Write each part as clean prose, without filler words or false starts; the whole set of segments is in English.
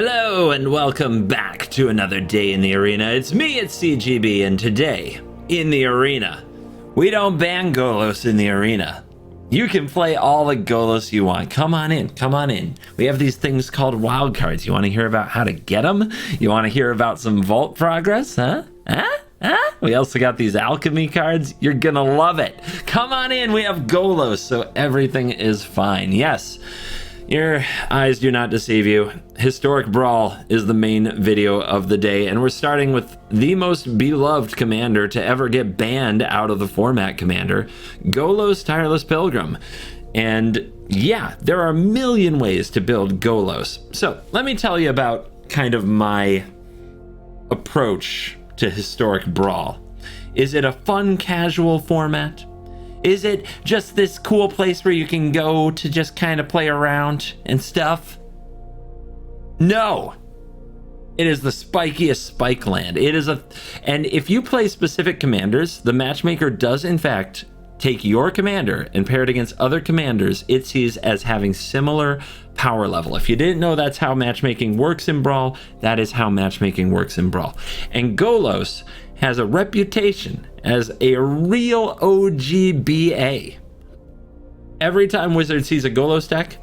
Hello and welcome back to another day in the arena. It's me, it's CGB, and today, in the arena, we don't ban GOLOS in the arena. You can play all the GOLOS you want. Come on in, come on in. We have these things called wild cards. You want to hear about how to get them? You want to hear about some vault progress? Huh? We also got these alchemy cards. You're gonna love it. Come on in, we have GOLOS, so everything is fine. Yes. Your eyes do not deceive you. Historic Brawl is the main video of the day, and we're starting with the most beloved commander to ever get banned out of the format commander, GOLOS Tireless Pilgrim. And yeah, there are a million ways to build GOLOS. So let me tell you about kind of my approach to Historic Brawl. Is it a fun, casual format? Is it just this cool place where you can go to just kind of play around and stuff? No. It is the spikiest spike land. It is and if you play specific commanders, the matchmaker does in fact take your commander and pair it against other commanders it sees as having similar power level. If you didn't know that's how matchmaking works in Brawl, that is how matchmaking works in Brawl. And GOLOS has a reputation as a real OGBA. Every time Wizard sees a GOLOS deck,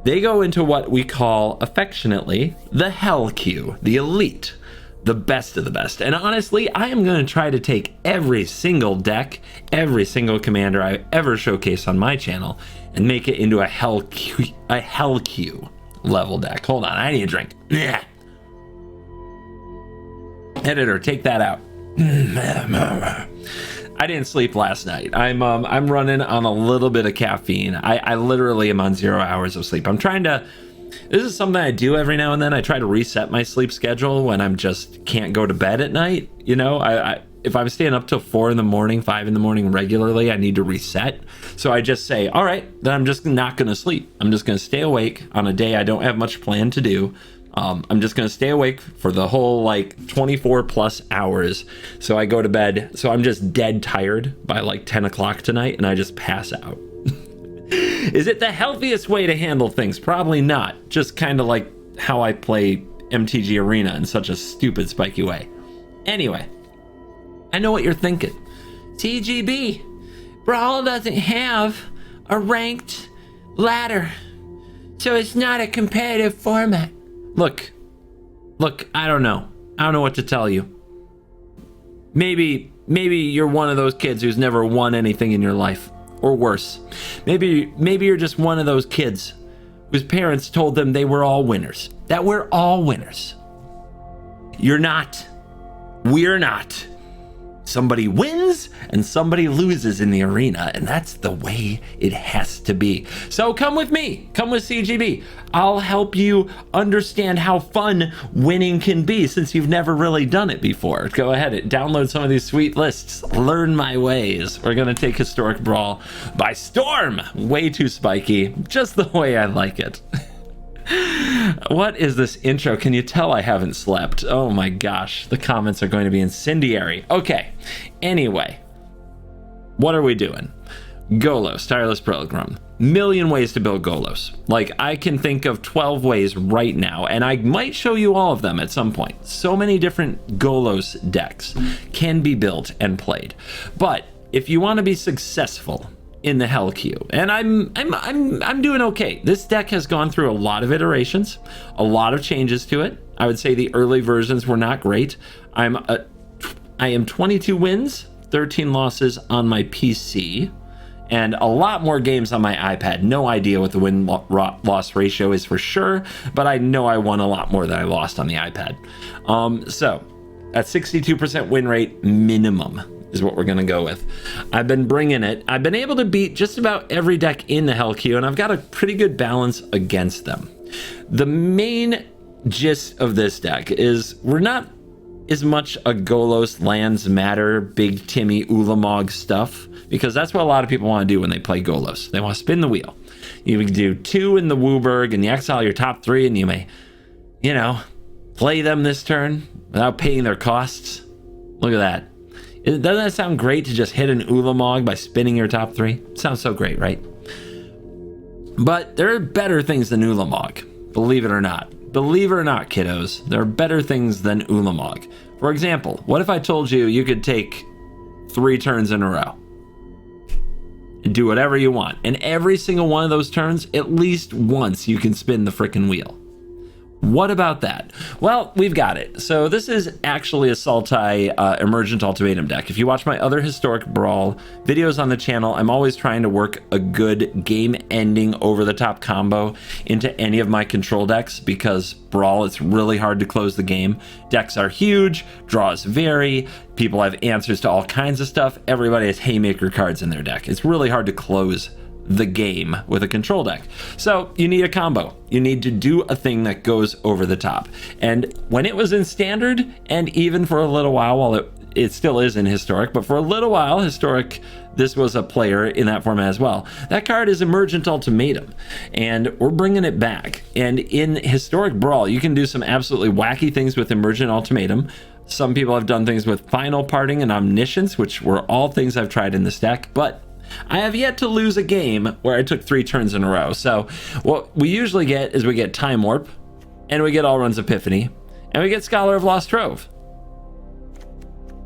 they go into what we call affectionately the hell queue, the elite, the best of the best. And honestly, I am going to try to take every single deck, every single commander I ever showcase on my channel, and make it into a hell queue level deck. Hold on, I need a drink. Editor, take that out. I didn't sleep last night. I'm running on a little bit of caffeine. I literally am on 0 hours of sleep. This is something I do every now and then. I try to reset my sleep schedule when I'm just can't go to bed at night. You know, if I'm staying up till 4 in the morning, 5 in the morning regularly, I need to reset. So I just say, all right, then I'm just not going to sleep. I'm just going to stay awake on a day I don't have much planned to do. I'm just going to stay awake for the whole like 24 plus hours. So I go to bed. So I'm just dead tired by like 10 o'clock tonight and I just pass out. Is it the healthiest way to handle things? Probably not. Just kind of like how I play MTG Arena in such a stupid spiky way. Anyway, I know what you're thinking. CGB, Brawl doesn't have a ranked ladder. So it's not a competitive format. Look, I don't know. I don't know what to tell you. Maybe you're one of those kids who's never won anything in your life, or worse. Maybe you're just one of those kids whose parents told them they were all winners, that we're all winners. You're not. We're not. Somebody wins and somebody loses in the arena, and that's the way it has to be. So come with me, come with CGB. I'll help you understand how fun winning can be since you've never really done it before. Go ahead and download some of these sweet lists. Learn my ways. We're gonna take Historic Brawl by storm. Way too spiky, just the way I like it. What is this intro? Can you tell I haven't slept? Oh my gosh, the comments are going to be incendiary. Okay, anyway, what are we doing? GOLOS, Tireless Pilgrim. Million ways to build GOLOS. Like, I can think of 12 ways right now, and I might show you all of them at some point. So many different GOLOS decks can be built and played. But if you want to be successful in the hell queue, and I'm doing okay. This deck has gone through a lot of iterations, a lot of changes to it. I would say the early versions were not great. I am 22 wins, 13 losses on my PC, and a lot more games on my iPad. No idea what the win-loss ratio is for sure, but I know I won a lot more than I lost on the iPad. So at 62% win rate minimum is what we're gonna go with. I've been bringing it. I've been able to beat just about every deck in the hell queue, and I've got a pretty good balance against them. The main gist of this deck is we're not as much a GOLOS lands matter, big Timmy Ulamog stuff, because that's what a lot of people want to do when they play GOLOS. They want to spin the wheel. You can do 2 in the Wooburg and you exile your top 3, and you may, you know, play them this turn without paying their costs. Look at that. Doesn't that sound great to just hit an Ulamog by spinning your top 3? It sounds so great, right? But there are better things than Ulamog, believe it or not. believe it or not, kiddos, there are better things than Ulamog. For example, what if I told you you could take 3 turns in a row and do whatever you want, and every single one of those turns, at least once, you can spin the frickin' wheel? What about that? Well, we've got it. So this is actually a Sultai Emergent Ultimatum deck. If you watch my other Historic Brawl videos on the channel, I'm always trying to work a good game-ending over-the-top combo into any of my control decks, because Brawl, it's really hard to close the game. Decks are huge, draws vary, people have answers to all kinds of stuff, everybody has Haymaker cards in their deck. It's really hard to close the game with a control deck. So you need a combo. You need to do a thing that goes over the top. And when it was in standard, and even for a little while it still is in historic, but for a little while, historic, this was a player in that format as well. That card is Emergent Ultimatum, and we're bringing it back. And in historic Brawl, you can do some absolutely wacky things with Emergent Ultimatum. Some people have done things with Final Parting and Omniscience, which were all things I've tried in this deck, but I have yet to lose a game where I took 3 turns in a row. So what we usually get is we get Time Warp, and we get Allrun's Epiphany, and we get Scholar of Lost Trove.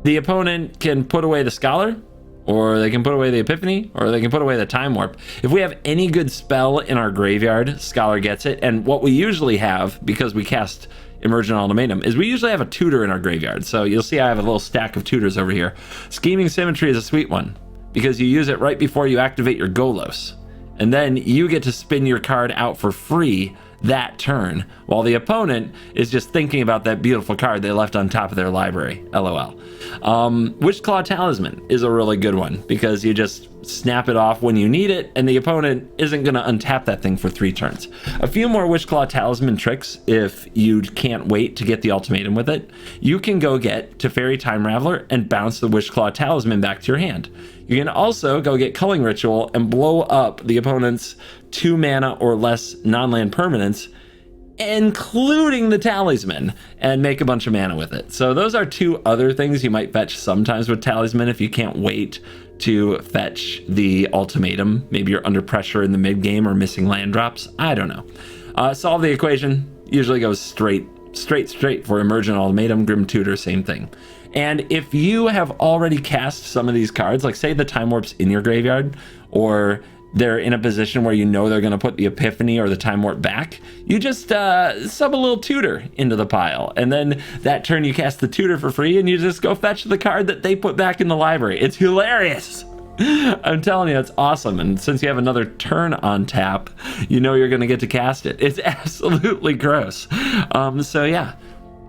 The opponent can put away the Scholar, or they can put away the Epiphany, or they can put away the Time Warp. If we have any good spell in our graveyard, Scholar gets it. And what we usually have, because we cast Emergent Ultimatum, is we usually have a tutor in our graveyard. So you'll see I have a little stack of tutors over here. Scheming Symmetry is a sweet one, because you use it right before you activate your Golos. And then you get to spin your card out for free that turn, while the opponent is just thinking about that beautiful card they left on top of their library. LOL. Witchclaw Talisman is a really good one, because you just snap it off when you need it, and the opponent isn't going to untap that thing for 3 turns. A few more Witchclaw Talisman tricks if you can't wait to get the ultimatum with it. You can go get Teferi Time Raveler and bounce the Witchclaw Talisman back to your hand. You can also go get Culling Ritual and blow up the opponent's 2 mana or less non-land permanents, including the Talisman, and make a bunch of mana with it. So those are 2 other things you might fetch sometimes with Talisman if you can't wait to fetch the ultimatum. Maybe you're under pressure in the mid game or missing land drops. I don't know. Solve the equation usually goes straight for Emergent Ultimatum. Grim Tutor, same thing. And if you have already cast some of these cards, like say the Time Warp's in your graveyard, or they're in a position where you know they're going to put the Epiphany or the Time Warp back, you just sub a little tutor into the pile, and then that turn you cast the tutor for free, and you just go fetch the card that they put back in the library. It's hilarious. I'm telling you, it's awesome. And since you have another turn on tap, you know you're going to get to cast it. It's absolutely gross. So yeah,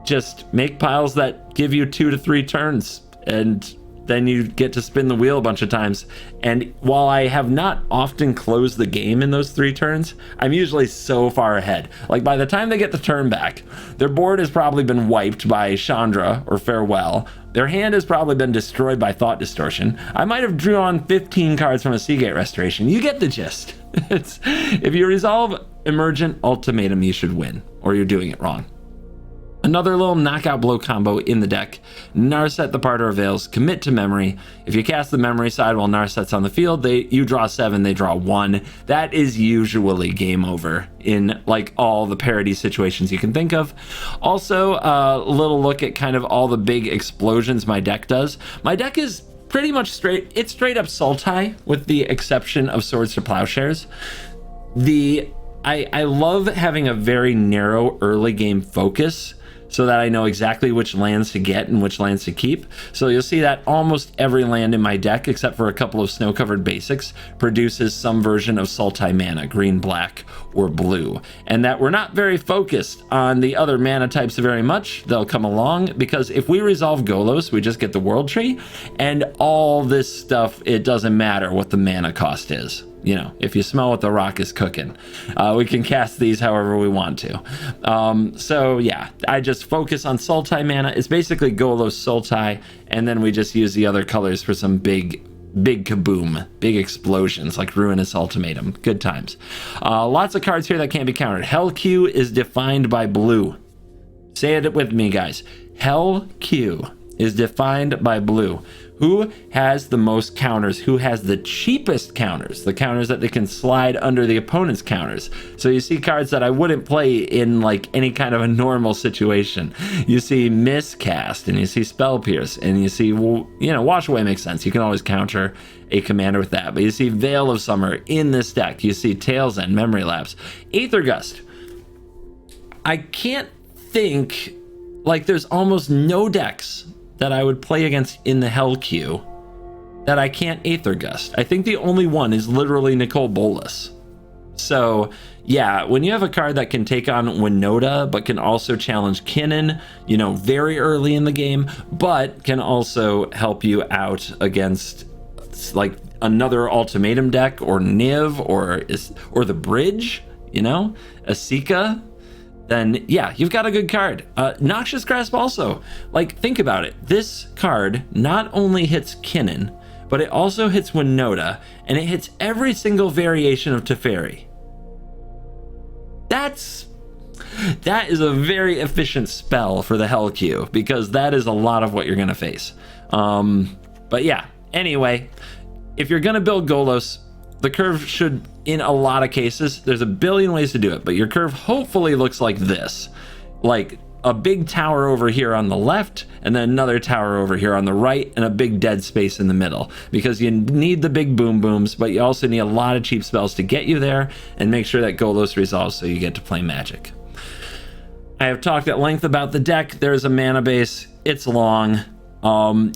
just make piles that give you 2 to 3 turns, and then you get to spin the wheel a bunch of times. And while I have not often closed the game in those 3 turns, I'm usually so far ahead. Like by the time they get the turn back, their board has probably been wiped by Chandra or Farewell. Their hand has probably been destroyed by Thought Distortion. I might have drawn 15 cards from a Seagate Restoration. You get the gist. If you resolve Emergent Ultimatum, you should win, or you're doing it wrong. Another little knockout blow combo in the deck: Narset the Parter of Veils, Commit to Memory. If you cast the memory side while Narset's on the field, you draw 7, they draw 1. That is usually game over in like all the parody situations you can think of. Also, a little look at kind of all the big explosions my deck does. My deck is pretty much straight up Sultai, with the exception of Swords to Plowshares. I love having a very narrow early game focus, so that I know exactly which lands to get and which lands to keep. So you'll see that almost every land in my deck, except for a couple of snow-covered basics, produces some version of Sultai mana, green, black, or blue. And that we're not very focused on the other mana types very much. They'll come along, because if we resolve Golos, we just get the World Tree, and all this stuff, it doesn't matter what the mana cost is. You know, if you smell what the rock is cooking, we can cast these however we want to. So yeah, I just focus on Sultai mana. It's basically Golos Sultai, and then we just use the other colors for some big kaboom, big explosions like Ruinous Ultimatum. Good times. Lots of cards here that can't be countered. Hell Q is defined by blue. Say it with me, guys. Hell Q is defined by blue. Who has the most counters? Who has the cheapest counters? The counters that they can slide under the opponent's counters. So you see cards that I wouldn't play in like any kind of a normal situation. You see Miscast, and you see Spell Pierce, and you see, well, you know, Wash Away makes sense. You can always counter a commander with that. But you see Veil of Summer in this deck. You see Tail's End, Memory Lapse, Aether Gust. I can't think, like, there's almost no decks that I would play against in the Hell queue that I can't Aether Gust. I think the only one is literally Nicole Bolas. So yeah, when you have a card that can take on Winota, but can also challenge Kinnan, you know, very early in the game, but can also help you out against like another Ultimatum deck or Niv or the Bridge, you know, Asika, then yeah, you've got a good card. Noxious Grasp also. Like, think about it. This card not only hits Kinnan, but it also hits Winota, and it hits every single variation of Teferi. That is a very efficient spell for the Hell queue, because that is a lot of what you're going to face. But yeah, anyway, if you're going to build Golos, the curve should, in a lot of cases, there's a billion ways to do it, but your curve hopefully looks like this. Like a big tower over here on the left, and then another tower over here on the right, and a big dead space in the middle. Because you need the big boom booms, but you also need a lot of cheap spells to get you there, and make sure that Golos resolves so you get to play Magic. I have talked at length about the deck. There's a mana base. It's long.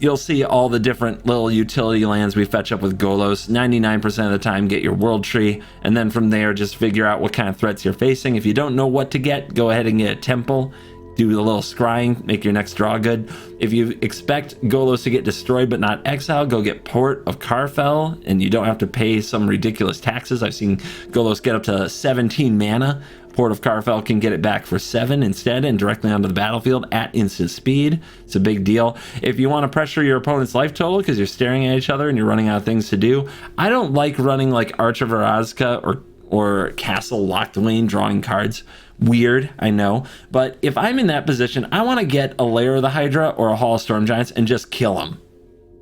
You'll see all the different little utility lands we fetch up with Golos. 99% of the time, get your World Tree, and then from there, just figure out what kind of threats you're facing. If you don't know what to get, go ahead and get a Temple. Do a little scrying, make your next draw good. If you expect Golos to get destroyed but not exiled, go get Port of Karfell, and you don't have to pay some ridiculous taxes. I've seen Golos get up to 17 mana. Port of Karfell can get it back for 7 instead, and directly onto the battlefield at instant speed. It's a big deal. If you want to pressure your opponent's life total because you're staring at each other and you're running out of things to do, I don't like running like Arch of Arazka or Castle Locked Lane drawing cards. Weird, I know, but if I'm in that position, I want to get a Lair of the Hydra or a Hall of Storm Giants and just kill them.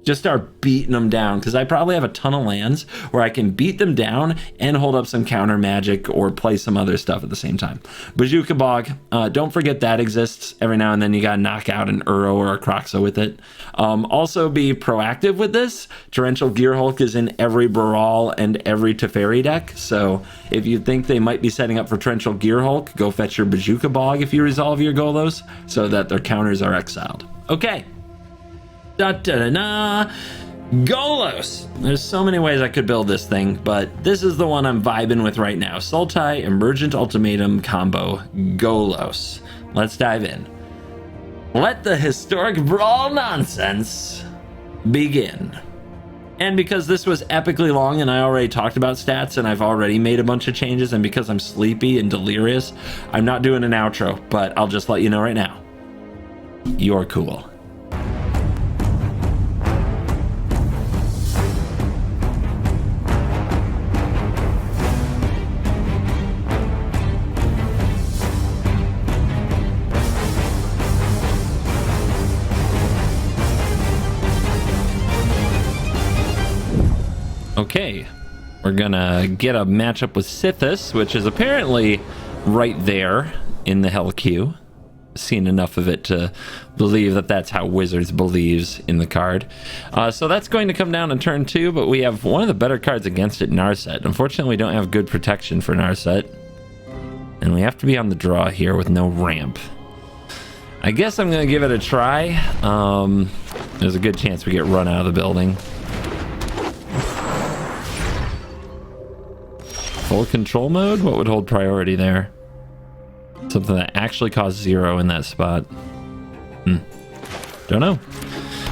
Just start beating them down, because I probably have a ton of lands where I can beat them down and hold up some counter magic or play some other stuff at the same time. Bojuka Bog, don't forget that exists. Every now and then you gotta knock out an Uro or a Kroxa with it. Also be proactive with this. Torrential Gearhulk is in every Brawl and every Teferi deck, so if you think they might be setting up for Torrential Gearhulk, go fetch your Bojuka Bog if you resolve your Golos, so that their counters are exiled. Okay. Golos. There's so many ways I could build this thing, but this is the one I'm vibing with right now. Sultai Emergent Ultimatum combo Golos. Let's dive in. Let the historic Brawl nonsense begin. And because this was epically long and I already talked about stats and I've already made a bunch of changes, and because I'm sleepy and delirious, I'm not doing an outro, but I'll just let you know right now. You're cool. Okay, we're gonna get a matchup with Sithis, which is apparently right there in the Hell queue. Seen enough of it to believe that that's how Wizards believes in the card. So that's going to come down in turn 2, but we have one of the better cards against it, Narset. Unfortunately, we don't have good protection for Narset, and we have to be on the draw here with no ramp. I guess I'm gonna give it a try. There's a good chance we get run out of the building. Full control mode? What would hold priority there? Something that actually costs 0 in that spot. Don't know.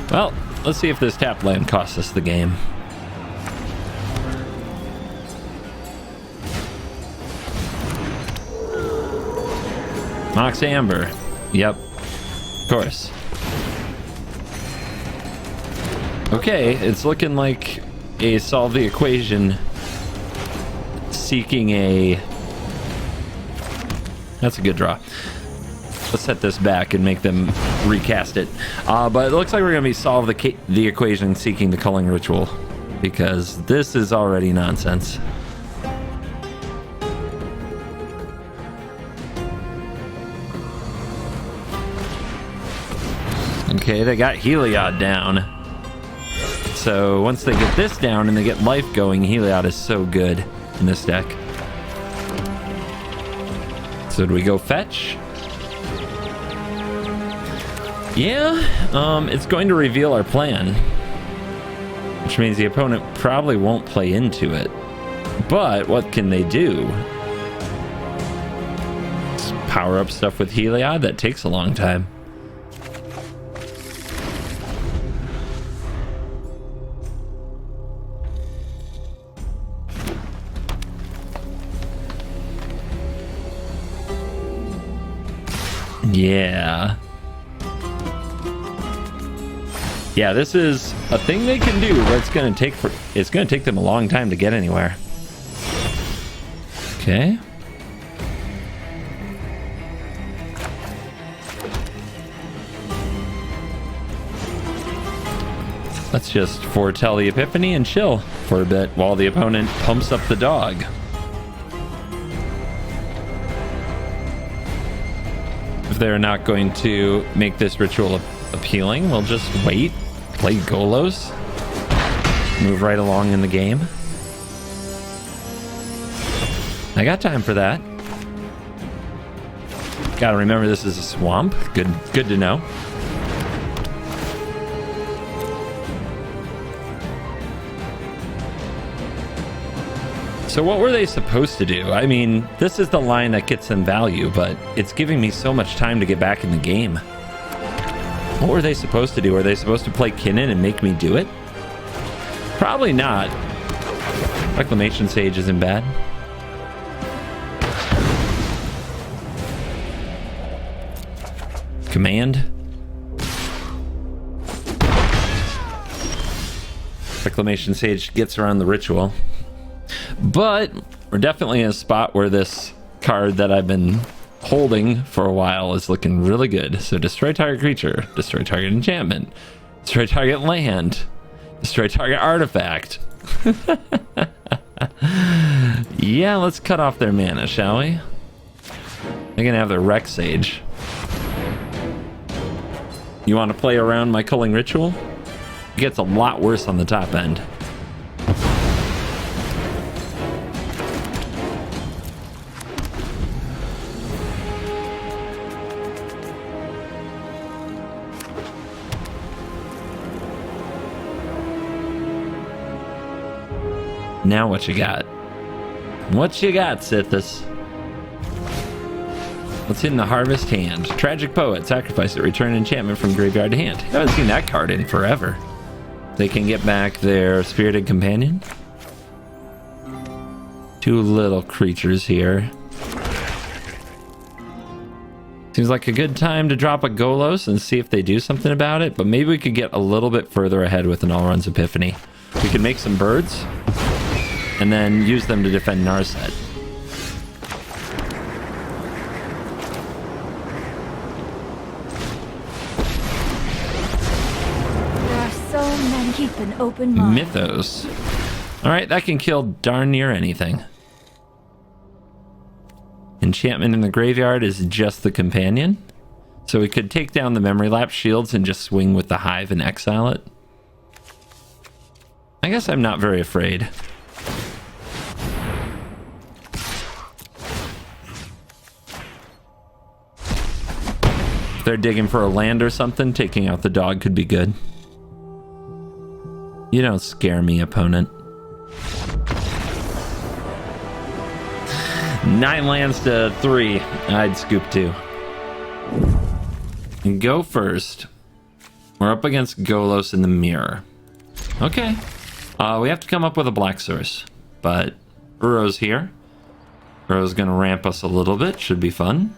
Well, let's see if this tap land costs us the game. Mox Amber. Yep. Of course. Okay, it's looking like a solve the equation seeking a... That's a good draw. Let's set this back and make them recast it. But it looks like we're going to be solve the equation seeking the culling ritual, because this is already nonsense. Okay, they got Heliod down. So once they get this down and they get life going, Heliod is so good in this deck. So do we go fetch? Yeah, it's going to reveal our plan, which means the opponent probably won't play into it. But what can they do? Just power up stuff with Heliod? That takes a long time. Yeah. Yeah, this is a thing they can do, but it's gonna take them a long time to get anywhere. Okay. Let's just foretell the epiphany and chill for a bit while the opponent pumps up the dog. If they're not going to make this ritual appealing, we'll just wait, play Golos, move right along in the game. I got time for that. Gotta remember this is a swamp. Good to know. So what were they supposed to do? I mean, this is the line that gets them value, but it's giving me so much time to get back in the game. What were they supposed to do? Are they supposed to play Kinnan and make me do it? Probably not. Reclamation Sage isn't bad. Command. Reclamation Sage gets around the ritual. But we're definitely in a spot where this card that I've been holding for a while is looking really good. So destroy target creature, destroy target enchantment, destroy target land, destroy target artifact. Yeah, let's cut off their mana, shall we? They're gonna have their Rec Sage. You want to play around my culling ritual? It gets a lot worse on the top end. Now what you got? What you got, Sithis? What's in the harvest hand? Tragic Poet. Sacrifice it. Return enchantment from graveyard to hand. I haven't seen that card in forever. They can get back their Spirited Companion. Two little creatures here. Seems like a good time to drop a Golos and see if they do something about it, but maybe we could get a little bit further ahead with an All-Runs Epiphany. We could make some birds and then use them to defend Narset. There are so many. Keep an open mind. Mythos. Alright, that can kill darn near anything. Enchantment in the graveyard is just the companion. So we could take down the Memory Lapse shields and just swing with the Hive and exile it. I guess I'm not very afraid. If they're digging for a land or something, taking out the dog could be good. You don't scare me, opponent. 9 lands to 3. I'd scoop 2. And go first. We're up against Golos in the mirror. Okay. We have to come up with a black source. But Uro's here. Uro's going to ramp us a little bit. Should be fun.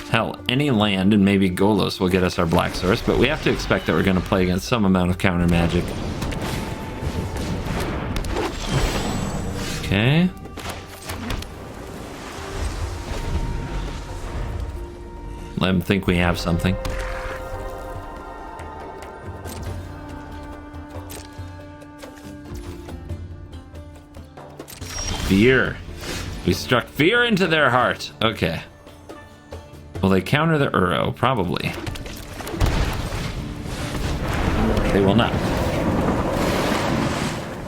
Hell, any land and maybe Golos will get us our black source, but we have to expect that we're going to play against some amount of counter magic. Okay. Let them think we have something. Fear. We struck fear into their heart. Okay. Will they counter the Uro? Probably. They will not.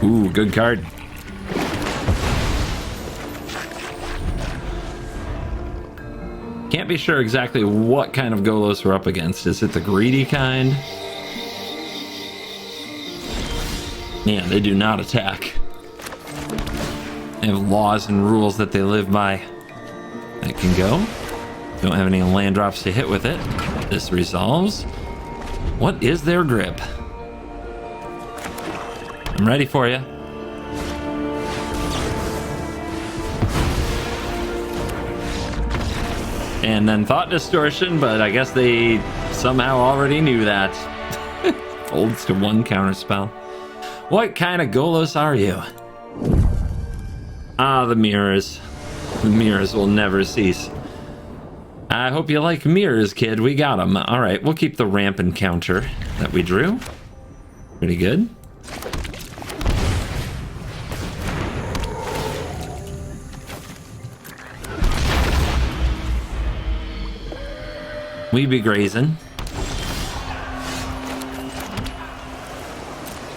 Ooh, good card. Can't be sure exactly what kind of Golos we're up against. Is it the greedy kind? Man, they do not attack. They have laws and rules that they live by. That can go. Don't have any land drops to hit with it. This resolves. What is their grip? I'm ready for you. And then thought distortion, but I guess they somehow already knew that. Folds to one counter spell. What kind of Golos are you? Ah, the mirrors. The mirrors will never cease. I hope you like mirrors, kid. We got them. All right, we'll keep the ramp and counter that we drew. Pretty good. We be grazing.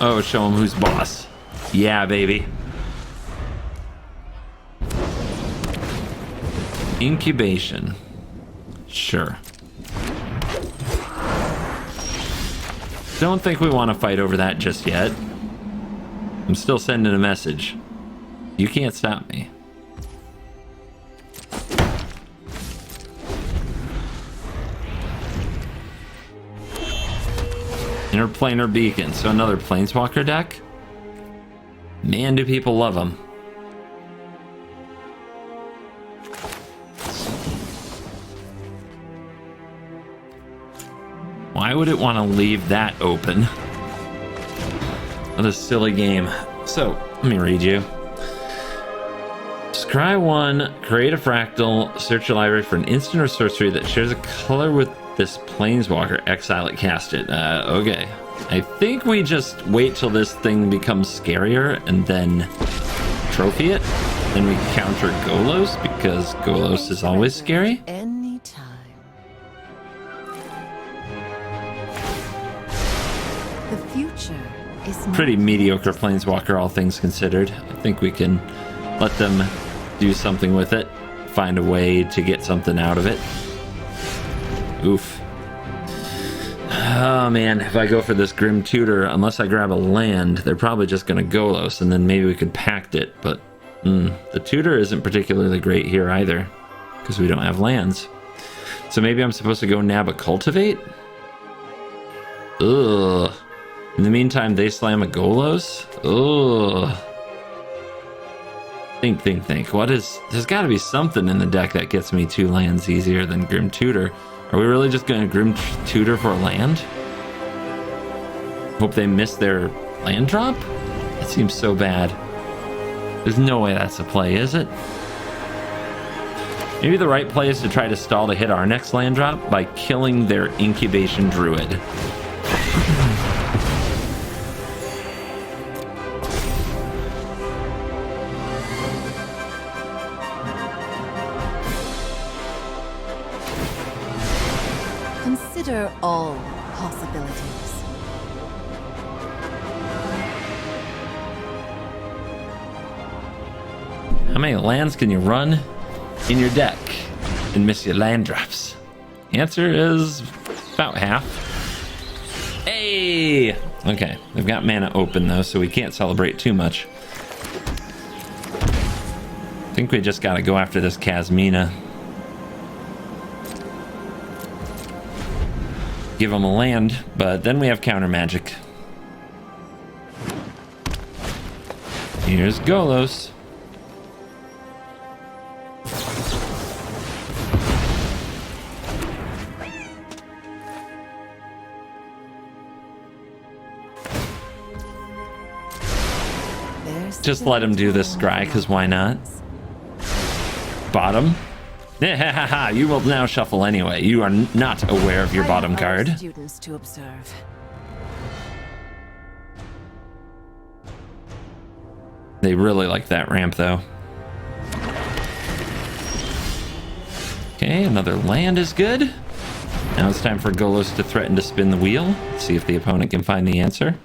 Oh, show him who's boss. Yeah, baby. Incubation. Sure. Don't think we want to fight over that just yet. I'm still sending a message. You can't stop me. Interplanar Beacon, so another Planeswalker deck? Man, do people love them. Why would it want to leave that open? What a silly game. So, let me read you. Scry 1, create a fractal, search your library for an instant or sorcery that shares a color with this Planeswalker, exile it, cast it. Okay. I think we just wait till this thing becomes scarier and then trophy it. Then we counter Golos because Golos is always scary. Anytime. The future is Pretty mediocre Planeswalker, all things considered. I think we can let them do something with it. Find a way to get something out of it. Oof. Oh man, if I go for this Grim Tutor, unless I grab a land, they're probably just going to Golos, and then maybe we could pact it, but the Tutor isn't particularly great here either, because we don't have lands. So maybe I'm supposed to go nab a Cultivate? Ugh. In the meantime, they slam a Golos? Ugh. Think. What is... There's got to be something in the deck that gets me 2 lands easier than Grim Tutor. Are we really just going to Grim Tutor for a land? Hope they miss their land drop? That seems so bad. There's no way that's a play, is it? Maybe the right play is to try to stall to hit our next land drop by killing their Incubation Druid. Consider all possibilities. How many lands can you run in your deck and miss your land drops? Answer is about half. Hey! Okay, they've got mana open though, so we can't celebrate too much. I think we just gotta go after this Kasmina. Give them a land, but then we have counter magic. Here's Golos. Just let him do this scry, because why not? Bottom. You will now shuffle anyway. You are not aware of your bottom card. Students to observe. They really like that ramp, though. Okay, another land is good. Now it's time for Golos to threaten to spin the wheel. Let's see if the opponent can find the answer.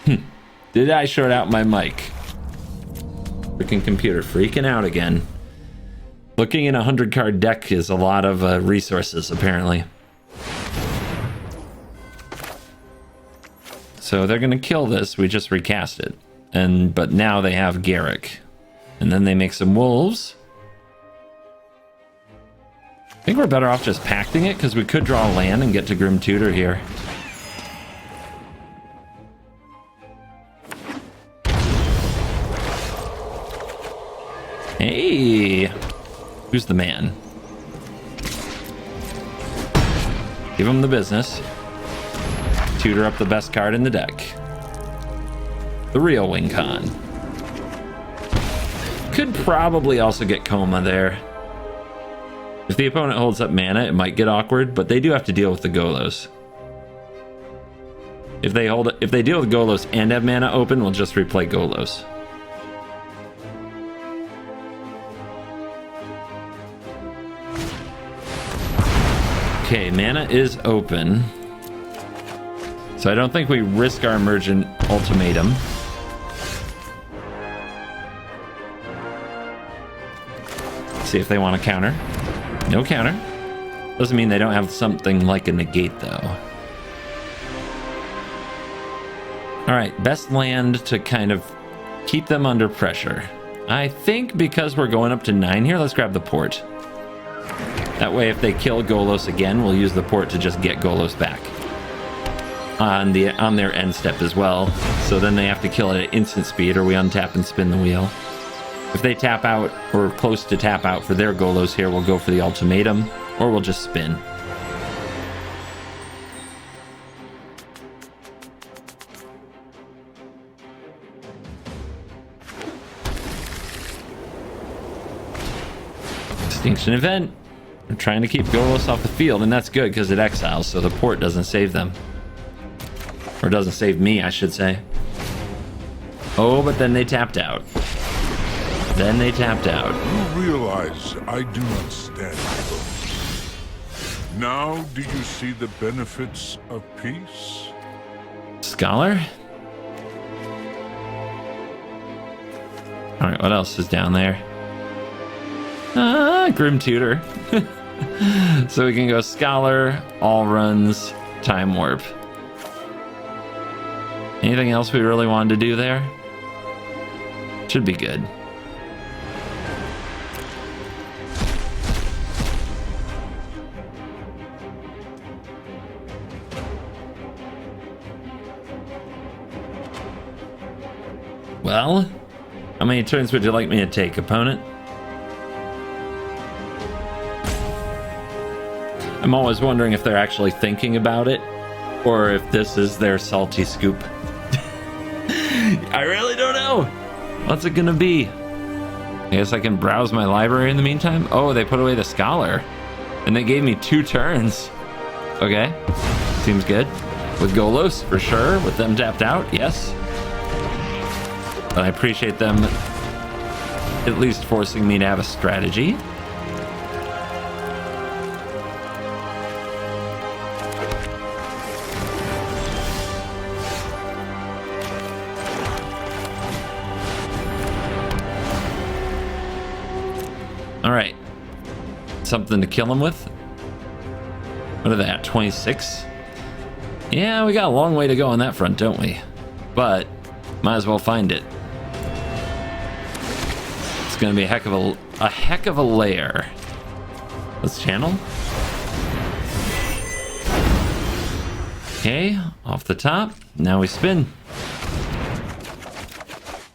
Did I short out my mic? Freaking computer freaking out again. Looking in a 100-card deck is a lot of resources, apparently. So they're gonna kill this. We just recast it, but now they have Garrick, and then they make some wolves. I think we're better off just pacting it because we could draw a land and get to Grim Tutor here. Hey, who's the man? Give him the business. Tutor up the best card in the deck. The real win con. Could probably also get Coma there. If the opponent holds up mana, it might get awkward, but they do have to deal with the Golos. If they deal with Golos and have mana open, we'll just replay Golos. Okay, mana is open. So I don't think we risk our Emergent Ultimatum. See if they want to counter. No counter. Doesn't mean they don't have something like a negate, though. Alright, best land to kind of keep them under pressure. I think because we're going up to 9 here, let's grab the port. That way, if they kill Golos again, we'll use the port to just get Golos back on their end step as well. So then they have to kill it at instant speed, or we untap and spin the wheel. If they tap out or close to tap out for their Golos here, we'll go for the ultimatum, or we'll just spin. Extinction event. We're trying to keep Golos off the field, and that's good because it exiles, so the port doesn't save them. Or doesn't save me, I should say. Oh, but then they tapped out. Then they tapped out. You realize I do not stand alone. Now do you see the benefits of peace? Scholar? Alright, what else is down there? Grim Tutor. So we can go Scholar, All Runs, Time Warp. Anything else we really wanted to do there? Should be good. Well, how many turns would you like me to take, opponent? I'm always wondering if they're actually thinking about it, or if this is their salty scoop. I really don't know. What's it gonna be? I guess I can browse my library in the meantime. Oh, they put away the Scholar, and they gave me 2 turns. Okay, seems good. With Golos, for sure. With them tapped out, yes. But I appreciate them at least forcing me to have a strategy. All right, something to kill him with. What are they at, 26? Yeah, we got a long way to go on that front, don't we? But might as well find it. It's gonna be a heck of a layer. Let's channel. Okay, off the top. Now we spin.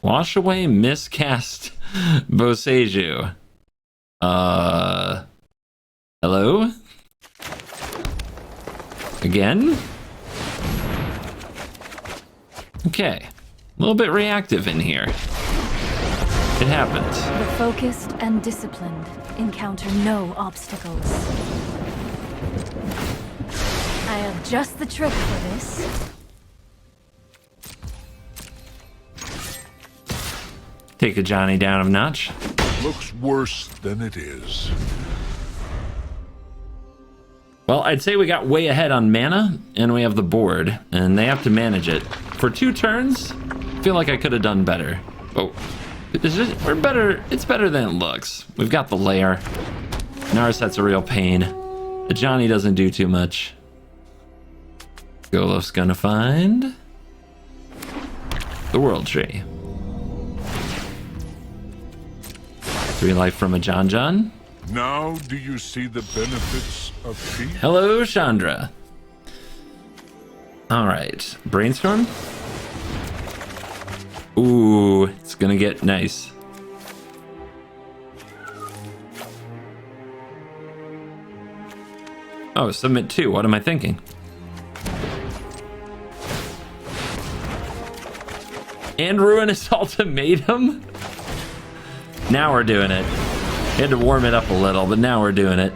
Wash away, miscast Boseiju. Hello? Again? Okay. A little bit reactive in here. It happens. The focused and disciplined encounter no obstacles. I have just the trick for this. Take a Johnny down a notch. Looks worse than it is. Well, I'd say we got way ahead on mana, and we have the board, and they have to manage it. For 2 turns, I feel like I could have done better. Oh, we're better. It's better than it looks. We've got the lair. Narset's a real pain. The Johnny doesn't do too much. Golos gonna find the World Tree. 3 life from a John. Now do you see the benefits of peace? Hello, Chandra. All right, Brainstorm. Ooh, it's gonna get nice. Oh, submit 2. What am I thinking? And Ruinous Ultimatum? Now we're doing it. We had to warm it up a little, but now we're doing it.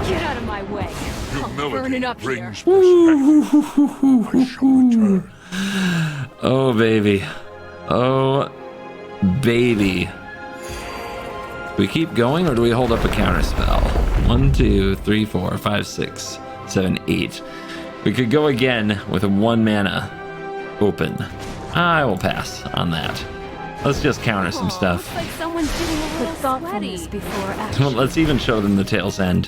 Get out of my way. I'm burning up here. Brings perspective. I shall return. Oh, baby. Oh, baby. Do we keep going or do we hold up a counter spell? 1, 2, 3, 4, 5, 6, 7, 8. We could go again with a 1 mana open. I will pass on that. Let's just counter some stuff. Looks like someone's getting a little thoughtfulness before action. Well, let's even show them the tail's end.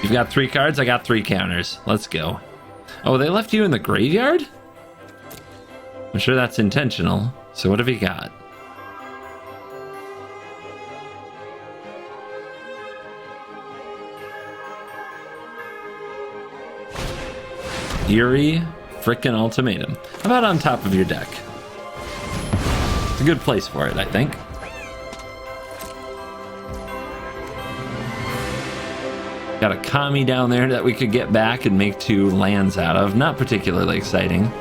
You've got 3 cards, I got 3 counters. Let's go. Oh, they left you in the graveyard? I'm sure that's intentional. So what have you got? Eerie frickin' Ultimatum. How about on top of your deck? It's a good place for it, I think. Got a Kami down there that we could get back and make 2 lands out of. Not particularly exciting.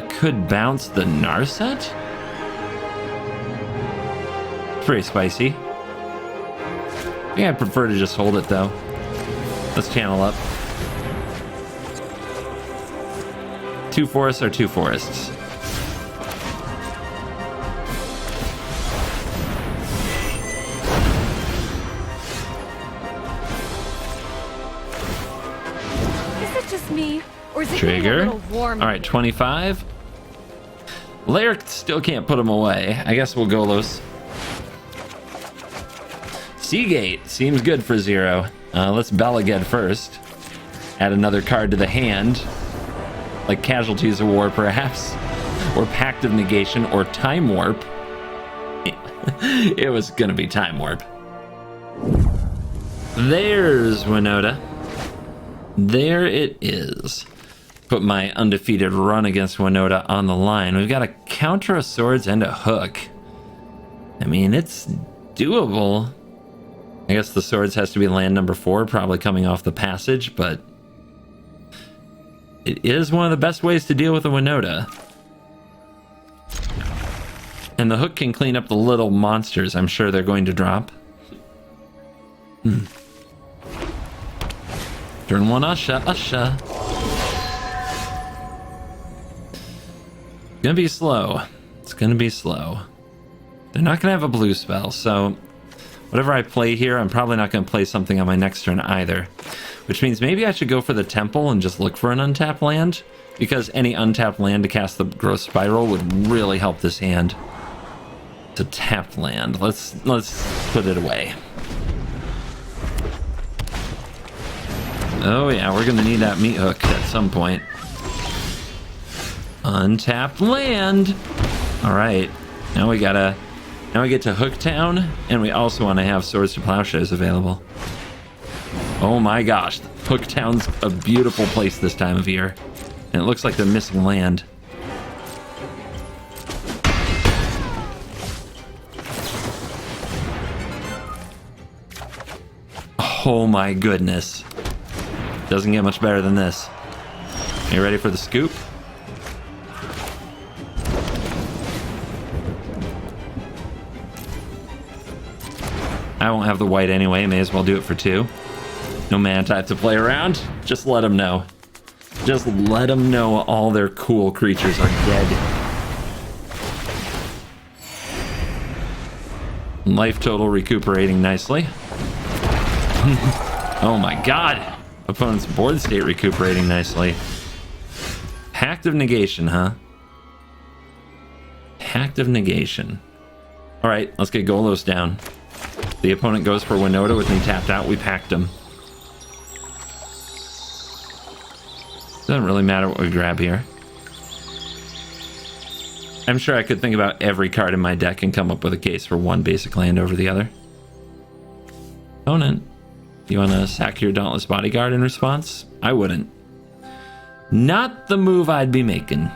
Could bounce the Narset? Pretty spicy. I think I'd prefer to just hold it though. Let's channel up. 2 forests are 2 forests. Is it just me, or is it Trigger. getting a little warm? All right, 25. Lair still can't put him away. I guess we'll Golos. Seagate seems good for 0. Let's Belaged first. Add another card to the hand. Like Casualties of War, perhaps. Or Pact of Negation, or Time Warp. It was gonna be Time Warp. There's Winota. There it is. Put my undefeated run against Winota on the line. We've got a counter of swords and a hook. I mean, it's doable. I guess the swords has to be land number 4, probably coming off the passage, but it is one of the best ways to deal with a Winota. And the hook can clean up the little monsters I'm sure they're going to drop. Turn 1, Usha. Gonna be slow. It's gonna be slow. They're not gonna have a blue spell, so whatever I play here, I'm probably not gonna play something on my next turn either. Which means maybe I should go for the temple and just look for an untapped land, because any untapped land to cast the Growth Spiral would really help this hand. It's a tapped land. Let's put it away. Oh yeah, we're gonna need that meat hook at some point. Untapped land. All right, now we get to Hooktown, and we also want to have Swords to Plowshares available. Oh my gosh, Hooktown's a beautiful place this time of year, and it looks like they're missing land. Oh my goodness. Doesn't get much better than this. Are you ready for the scoop? I won't have the white anyway. May as well do it for 2. No mana type to play around. Just let them know. Just let them know all their cool creatures are dead. Life total recuperating nicely. Oh my god. Opponent's board state recuperating nicely. Pact of Negation, huh? Pact of Negation. Alright, let's get Golos down. The opponent goes for Winota with me tapped out. We packed him. Doesn't really matter what we grab here. I'm sure I could think about every card in my deck and come up with a case for one basic land over the other. Opponent, you want to sack your Dauntless Bodyguard in response? I wouldn't. Not the move I'd be making.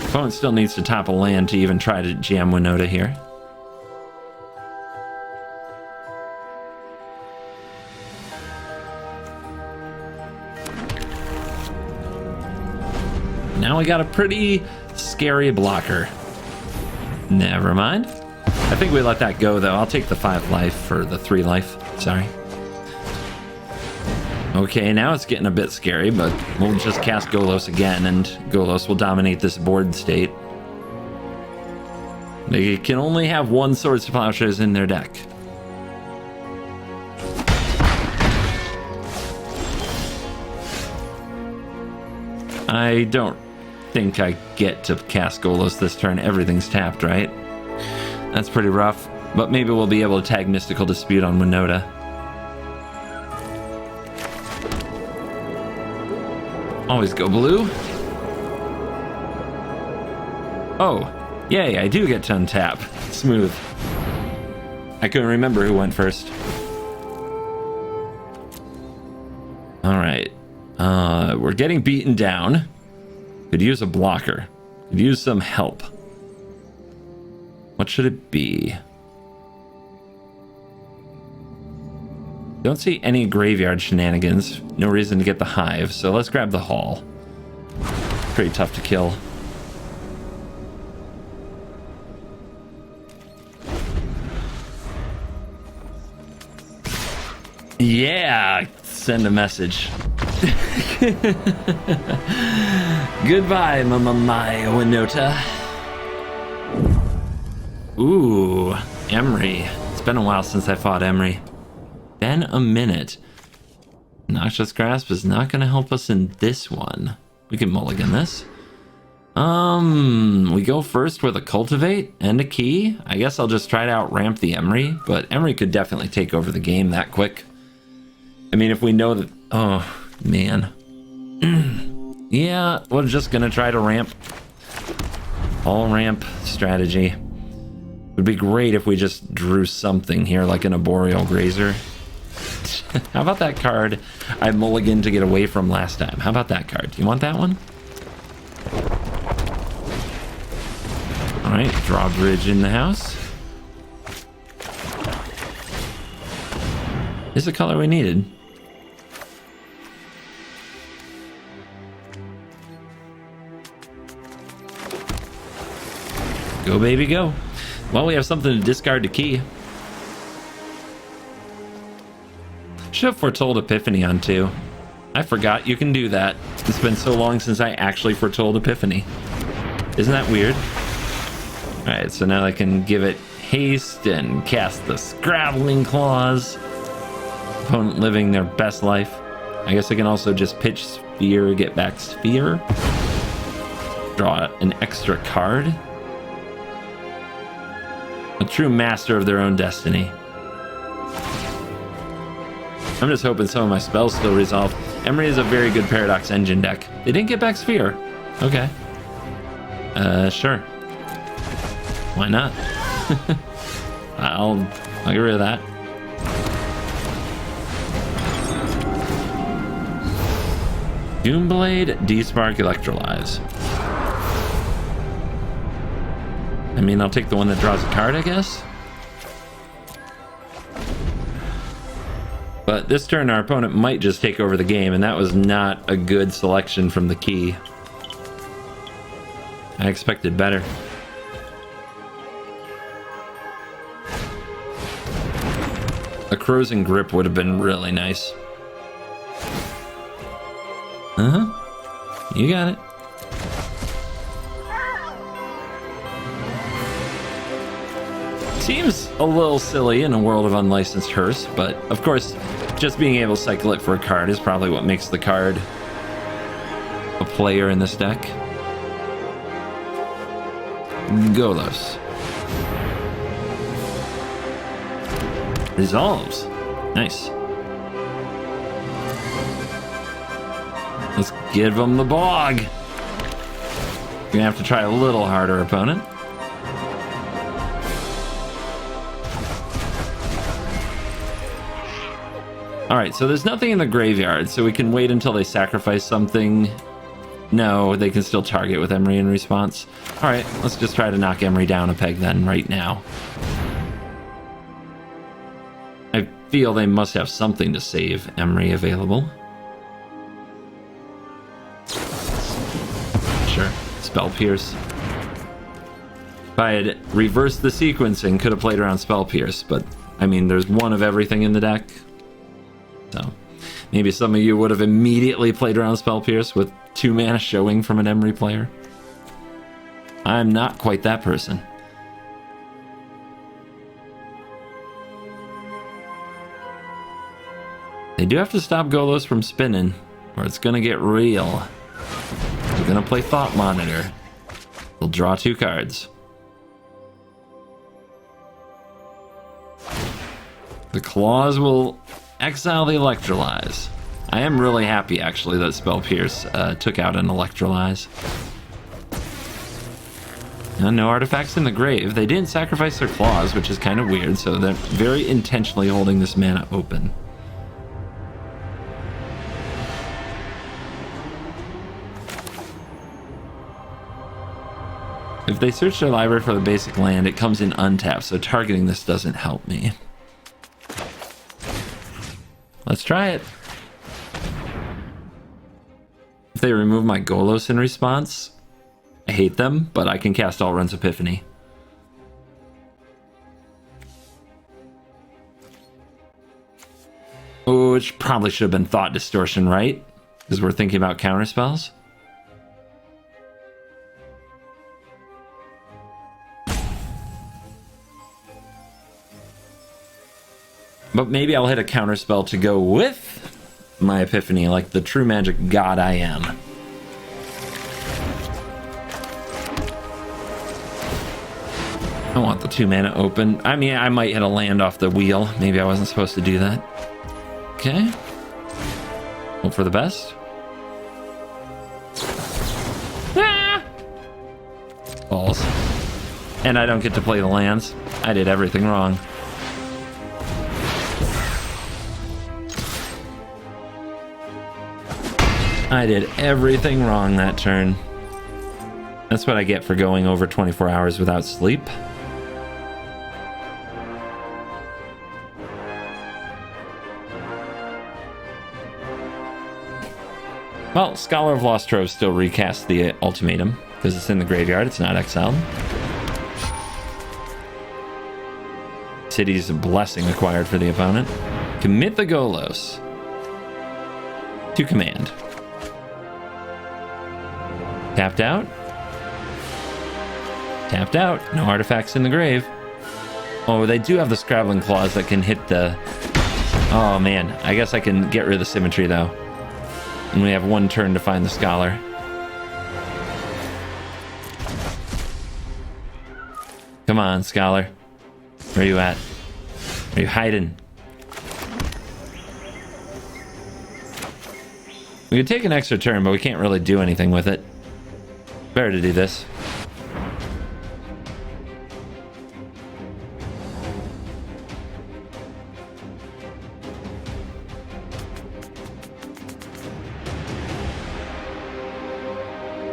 Opponent still needs to top a land to even try to jam Winota here. Now we got a pretty scary blocker. Never mind. I think we let that go though. I'll take the 5 life for the 3 life. Sorry. Okay, now it's getting a bit scary, but we'll just cast Golos again and Golos will dominate this board state. They can only have 1 Swords to Plowshares in their deck. I don't think I get to cast Golos this turn. Everything's tapped, right? That's pretty rough, but maybe we'll be able to tag Mystical Dispute on Winota. Always go blue. Oh, yay, I do get to untap. Smooth. I couldn't remember who went first. Alright. We're getting beaten down. Could use a blocker. Could use some help. What should it be? Don't see any graveyard shenanigans. No reason to get the hive, so let's grab the hall. Pretty tough to kill. Yeah, send a message. Goodbye, my Winota. Ooh, Emery. It's been a while since I fought Emery. Been a minute. Noxious Grasp is not going to help us in this one. We can mulligan this. We go first with a Cultivate and a Key. I guess I'll just try to out-ramp the Emery, but Emery could definitely take over the game that quick. I mean, if we know that... Oh, man. Yeah, we're just gonna try to ramp. All ramp strategy. Would be great if we just drew something here, like an Arboreal Grazer. How about that card I mulliganed to get away from last time? How about that card? Do you want that one? Alright, Drawbridge in the house. This is the color we needed. Go, baby, go. Well, we have something to discard to key. Should have foretold Epiphany on 2. I forgot you can do that. It's been so long since I actually foretold Epiphany. Isn't that weird? Alright, so now I can give it haste and cast the Scrabbling Claws. Opponent living their best life. I guess I can also just pitch Sphere, get back Sphere. Draw an extra card. A true master of their own destiny. I'm just hoping some of my spells still resolve. Emery is a very good Paradox Engine deck. They didn't get back Sphere. Okay. Sure. Why not? I'll get rid of that. Doomblade, D-Spark, Electrolyze. I mean, I'll take the one that draws a card, I guess. But this turn, our opponent might just take over the game, and that was not a good selection from the key. I expected better. A Crow's Grip would have been really nice. You got it. Seems a little silly in a world of unlicensed hearse, but of course, just being able to cycle it for a card is probably what makes the card a player in this deck. GOLOS. Resolves. Nice. Let's give them the bog. You're gonna have to try a little harder, opponent. Alright, so there's nothing in the graveyard, so we can wait until they sacrifice something. No, they can still target with Emery in response. Alright, let's just try to knock Emery down a peg then, right now. I feel they must have something to save Emery available. Sure, Spell Pierce. If I had reversed the sequencing, could have played around Spell Pierce, but I mean, there's one of everything in the deck. So maybe some of you would have immediately played around Spell Pierce with 2 mana showing from an Emery player. I'm not quite that person. They do have to stop GOLOS from spinning, or it's gonna get real. They're gonna play Thought Monitor. They'll draw 2 cards. The claws will exile the Electrolyze. I am really happy, actually, that Spell Pierce took out an Electrolyze. And no artifacts in the grave. They didn't sacrifice their claws, which is kind of weird, so they're very intentionally holding this mana open. If they search their library for the basic land, it comes in untapped, so targeting this doesn't help me. Let's try it. If they remove my GOLOS in response, I hate them, but I can cast Alrund's Epiphany. Oh, which probably should have been Thought Distortion, right? Because we're thinking about counterspells. But maybe I'll hit a counterspell to go with my Epiphany, like the true magic god I am. I want the 2 mana open. I mean, I might hit a land off the wheel. Maybe I wasn't supposed to do that. Okay. Hope for the best. Ah! Balls. And I don't get to play the lands. I did everything wrong. I did everything wrong that turn. That's what I get for going over 24 hours without sleep. Well, Scholar of Lost Trove still recasts the ultimatum, because it's in the graveyard, it's not exiled. City's Blessing acquired for the opponent. Commit the GOLOS to command. Tapped out. Tapped out. No artifacts in the grave. Oh, they do have the Scrabbling Claws that can hit the... Oh, man. I guess I can get rid of the symmetry, though. And we have 1 turn to find the Scholar. Come on, Scholar. Where are you at? Where are you hiding? We could take an extra turn, but we can't really do anything with it. Better to do this.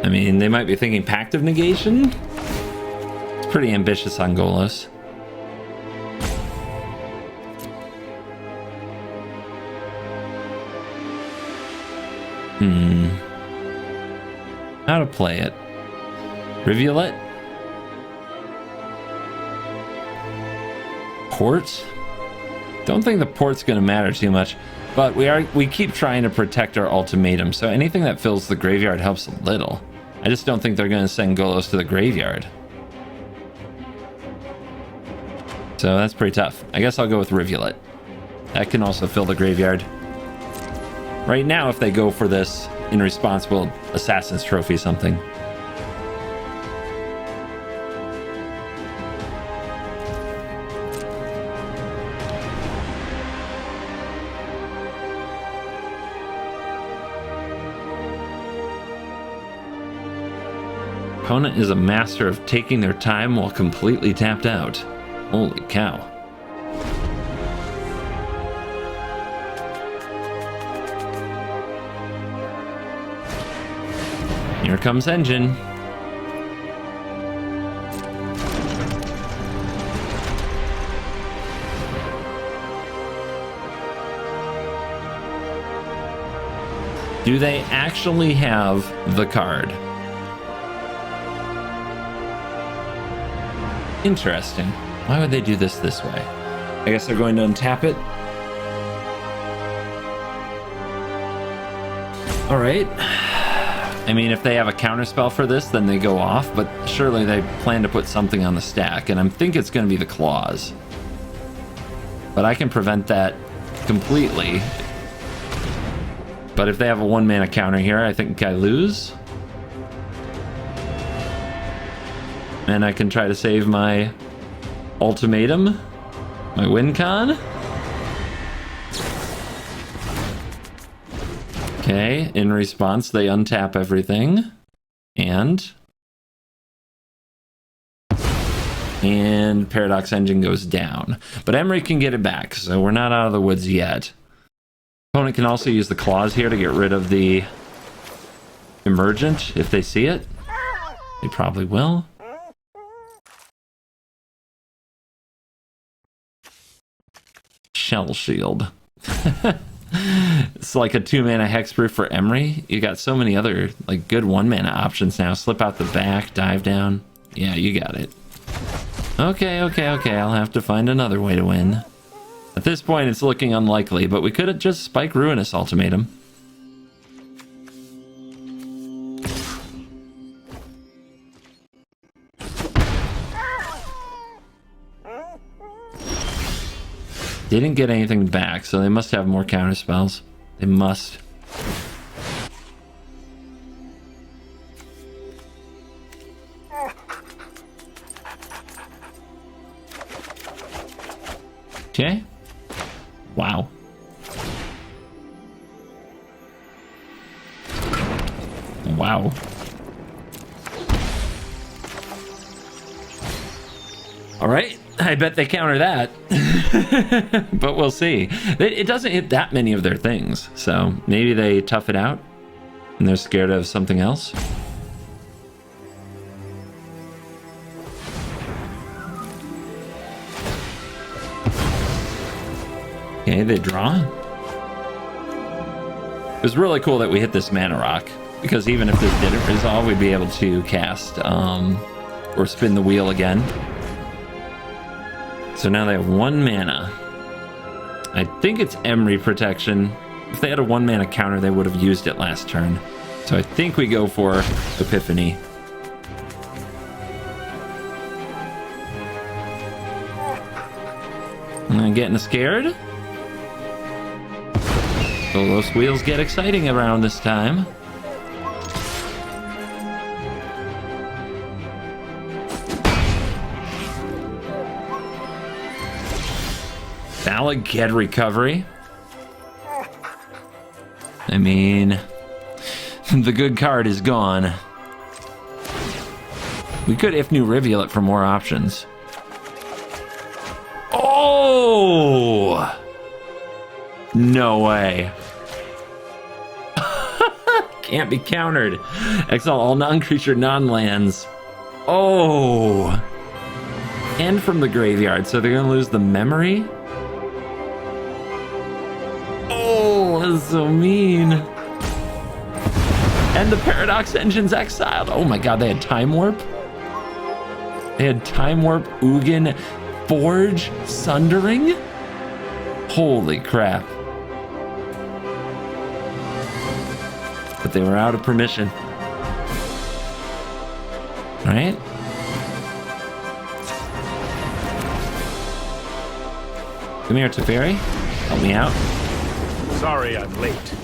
I mean, they might be thinking Pact of Negation. It's pretty ambitious on Golos. How to play it? Rivulet? Port? Don't think the port's gonna matter too much, but we keep trying to protect our ultimatum, so anything that fills the graveyard helps a little. I just don't think they're gonna send Golos to the graveyard. So that's pretty tough. I guess I'll go with Rivulet. That can also fill the graveyard. Right now, if they go for this in response, we'll Assassin's Trophy something. Opponent is a master of taking their time while completely tapped out. Holy cow. Here comes Engine. Do they actually have the card? Interesting. Why would they do this way? I guess they're going to untap it. All right. I mean, if they have a counterspell for this, then they go off, but surely they plan to put something on the stack, and I think it's going to be the claws. But I can prevent that completely. But if they have a 1-mana counter here, I think I lose. And I can try to save my ultimatum, my win con. Okay, in response, they untap everything. And Paradox Engine goes down. But Emery can get it back, so we're not out of the woods yet. Opponent can also use the claws here to get rid of the Emergent if they see it. They probably will. Shell Shield. It's like a 2-mana hexproof for Emery. You got so many other like good 1-mana options now. Slip out the back, dive down. Yeah, you got it. Okay. I'll have to find another way to win. At this point, it's looking unlikely, but we could have just spike Ruinous Ultimatum. Didn't get anything back, so they must have more counter spells. They must. Okay. Wow. Wow. All right. I bet they counter that. But we'll see. It doesn't hit that many of their things, so maybe they tough it out and they're scared of something else. Okay, they draw. It was really cool that we hit this mana rock, because even if this didn't resolve, we'd be able to cast or spin the wheel again. So now they have 1 mana. I think it's Emery protection. If they had a 1-mana counter, they would have used it last turn. So I think we go for Epiphany. I'm getting scared. Golos wheels get exciting around this time. Valid get recovery. I mean, the good card is gone. We could Ifnu Rivulet for more options. Oh! No way. Can't be countered. Exile all non-creature, non-lands. Oh! and from the graveyard, so they're gonna lose the memory. Oh, that's so mean. And the Paradox Engine's exiled. Oh my god, they had Time Warp. They had Time Warp, Ugin, Forge, Sundering. Holy crap. But they were out of permission. Right? Come here, Teferi. Help me out. Sorry I'm late.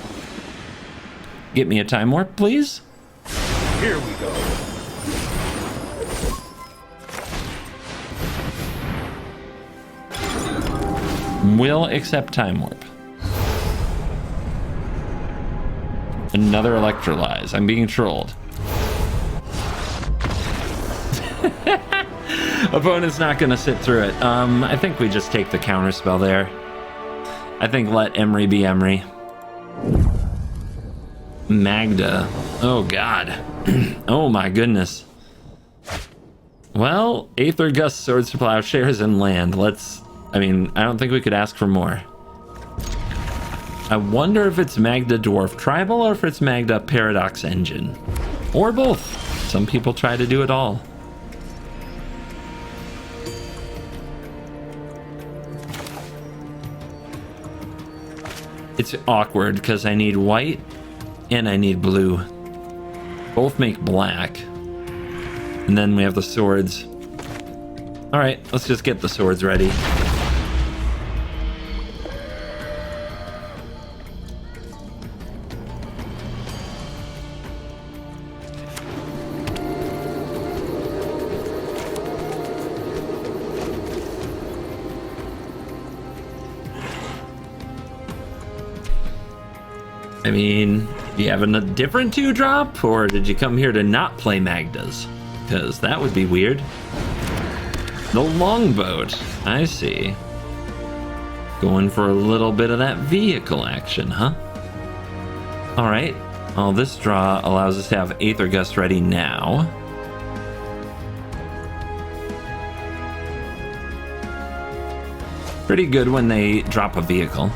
Get me a Time Warp, please. Here we go. Will accept Time Warp. Another Electrolyze. I'm being trolled. Opponent's not going to sit through it. I think we just take the counter spell there. I think let Emery be Emery. Magda. Oh, God. Oh, my goodness. Well, Aether Gust, Swords to Plowshares, and land. I don't think we could ask for more. I wonder if it's Magda Dwarf Tribal or if it's Magda Paradox Engine. Or both. Some people try to do it all. It's awkward because I need white and I need blue. Both make black. And then we have the swords. All right, let's just get the swords ready. I mean, do you have a different 2-drop, or did you come here to not play Magdas? Because that would be weird. The longboat, I see. Going for a little bit of that vehicle action, huh? All right. Well, this draw allows us to have Aether Gust ready now. Pretty good when they drop a vehicle.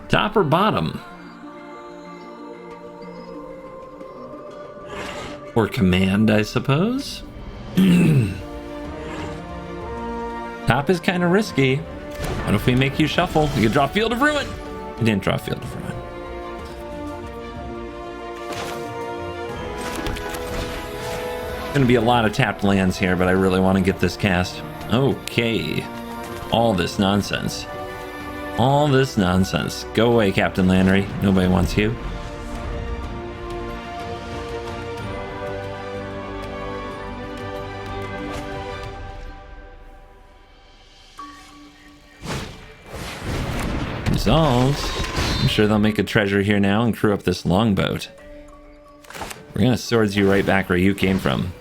Top or bottom? Or command, I suppose? Top is kind of risky. What if we make you shuffle? You could draw Field of Ruin. You didn't draw Field of Ruin. Gonna be a lot of tapped lands here, but I really want to get this cast. Okay. All this nonsense. All this nonsense. Go away, Captain Landry. Nobody wants you. Resolves. I'm sure they'll make a treasure here now and crew up this longboat. We're gonna swords you right back where you came from.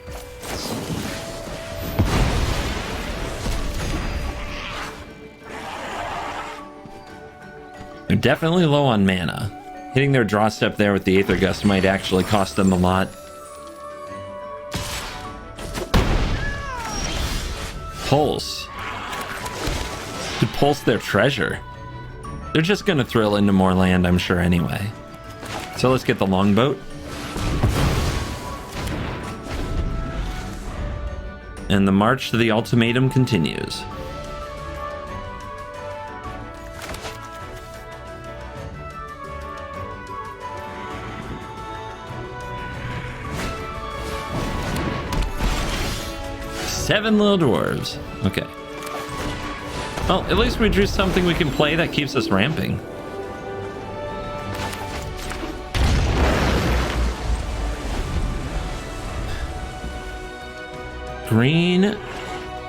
They're definitely low on mana. Hitting their draw step there with the Aether Gust might actually cost them a lot. Pulse. Could pulse their treasure. They're just gonna thrill into more land, I'm sure, anyway. So let's get the longboat. And the march to the ultimatum continues. Seven little dwarves. Okay. Well, at least we drew something we can play that keeps us ramping. Green,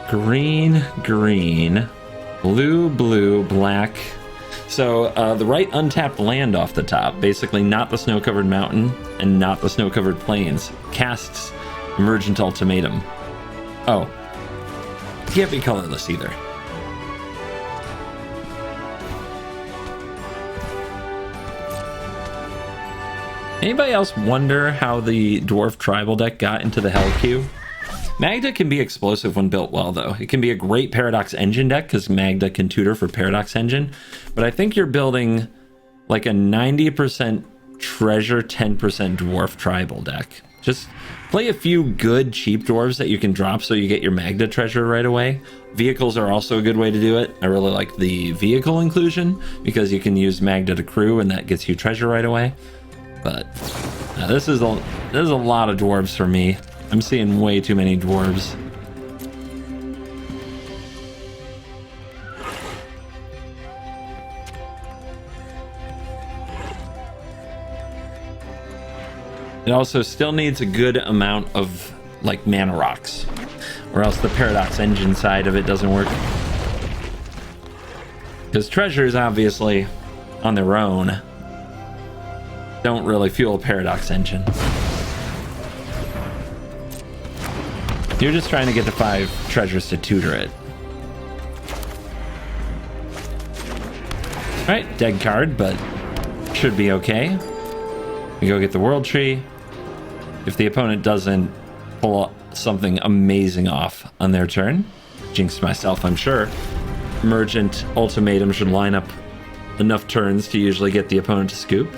green, green, blue, blue, black. So the right untapped land off the top, basically not the snow-covered mountain and not the snow-covered plains, casts Emergent Ultimatum. Oh, can't be colorless either. Anybody else wonder how the Dwarf Tribal deck got into the Hell queue? Magda can be explosive when built well, though. It can be a great Paradox Engine deck because Magda can tutor for Paradox Engine. But I think you're building like a 90% Treasure, 10% Dwarf Tribal deck. Just play a few good cheap dwarves that you can drop so you get your Magda treasure right away. Vehicles are also a good way to do it. I really like the vehicle inclusion because you can use Magda to crew and that gets you treasure right away. But this is a lot of dwarves for me. I'm seeing way too many dwarves. It also still needs a good amount of like mana rocks, or else the Paradox Engine side of it doesn't work. Because treasures, obviously, on their own, don't really fuel Paradox Engine. You're just trying to get the 5 treasures to tutor it. Alright, dead card, but should be okay. We go get the World Tree. If the opponent doesn't pull something amazing off on their turn, jinxed myself, I'm sure, Emergent Ultimatum should line up enough turns to usually get the opponent to scoop.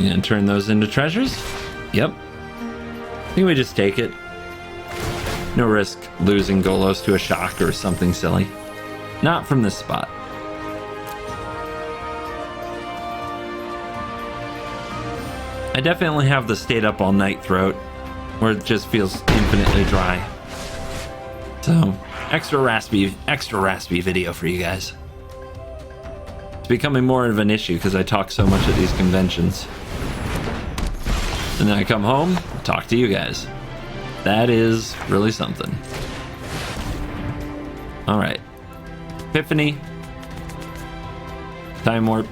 You gonna turn those into treasures? Yep. I think we just take it. No risk losing Golos to a shock or something silly. Not from this spot. I definitely have the stayed up all night throat, where it just feels infinitely dry. So, extra raspy video for you guys. It's becoming more of an issue because I talk so much at these conventions. And then I come home, talk to you guys. That is really something. All right. Epiphany. Time Warp.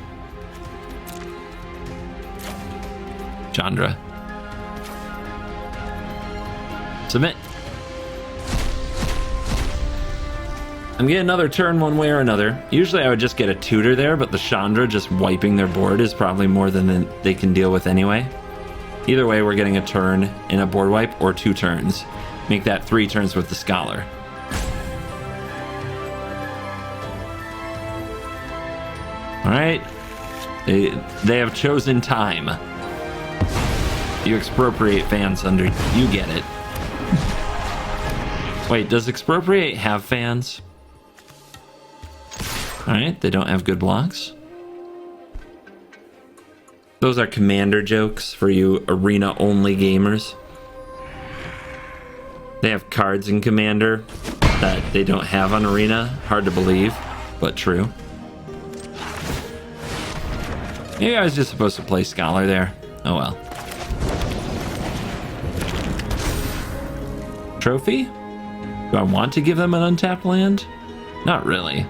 Chandra. Submit. I'm getting another turn one way or another. Usually I would just get a tutor there, but the Chandra just wiping their board is probably more than they can deal with anyway. Either way, we're getting a turn in a board wipe or 2 turns. Make that 3 turns with the Scholar. Alright. They have chosen time. You expropriate fans under... You get it. Wait, does expropriate have fans? Alright, they don't have good blocks. Those are commander jokes for you arena-only gamers. They have cards in Commander that they don't have on Arena. Hard to believe, but true. Maybe I was just supposed to play Scholar there. Oh well. Trophy? Do I want to give them an untapped land? Not really.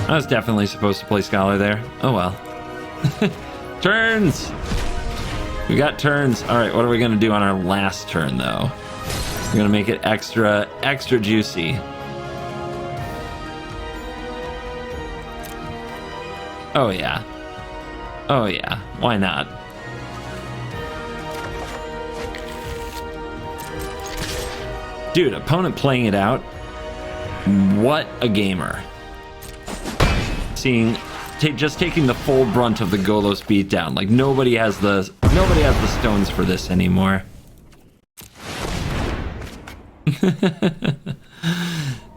I was definitely supposed to play Scholar there. Oh well. Turns! We got turns. Alright, what are we going to do on our last turn, though? We're going to make it extra juicy. Oh yeah. Oh yeah. Why not? Dude, opponent playing it out. What a gamer. Just taking the full brunt of the Golos beatdown. Like nobody has the stones for this anymore.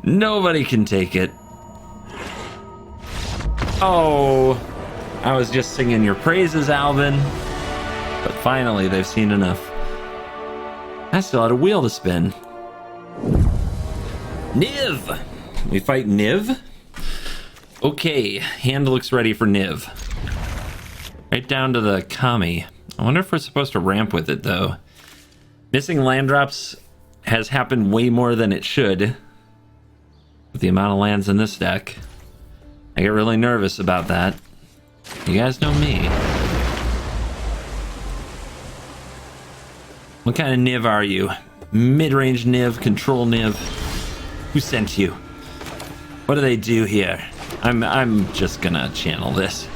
Nobody can take it. Oh, I was just singing your praises, Alvin. But finally, they've seen enough. I still had a wheel to spin. Niv! We fight Niv? Okay, hand looks ready for Niv. Right down to the Kami. I wonder if we're supposed to ramp with it, though. Missing land drops has happened way more than it should. With the amount of lands in this deck. I get really nervous about that. You guys know me. What kind of Niv are you? Mid-range Niv, control Niv? Who sent you? What do they do here? I'm just gonna channel this.